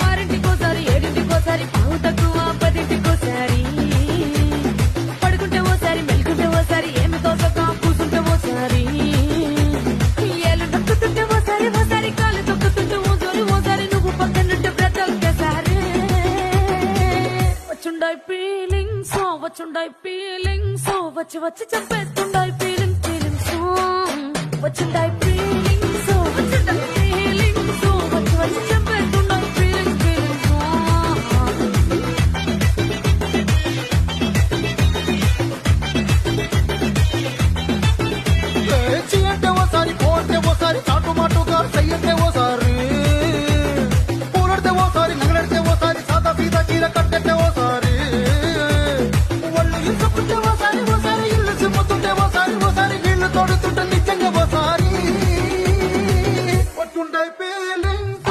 ఆరింటికోసారి ఏడింటికోసారి పావు తక్కువ పదింటికోసారి పడుకుంటే ఓసారి మెలుకుంటే ఓసారి ఏమి తోసక కూసుంటే ఓసారి ఏళ్ళు నొక్కుతుంటే ఓసారి ఓసారి కాలు తొక్కుతుంటే ఓసారి నువ్వు పక్కనుంటే బ్రతొక్కసారి వచ్చుండాయి ఫీలింగ్స్ వచ్చి వచ్చి చంపేస్తుండాయి ఫీలింగ్స్ వచ్చుండాయి ఫీలింగ్స్ వచ్చి వచ్చి చంపేస్తుండాయి ఫీలింగ్స్ చీ అంటే ఓసారి పోతే ఓసారి చాటు మాటుగా చెయ్యంటే ఓసారి పూలడితే ఓసారి నగలడితే ఓసారి సాదా సీదా చీర కట్టెట్టే ఓసారి వాళ్ళు ఇసుకుంటే ఓసారి ఇల్లు సిమ్ముతుంటే ఓసారి నీళ్లు తోడుతుంటే నిజంగా ఓసారి వచ్చుంటాయి ఫీలింగ్స్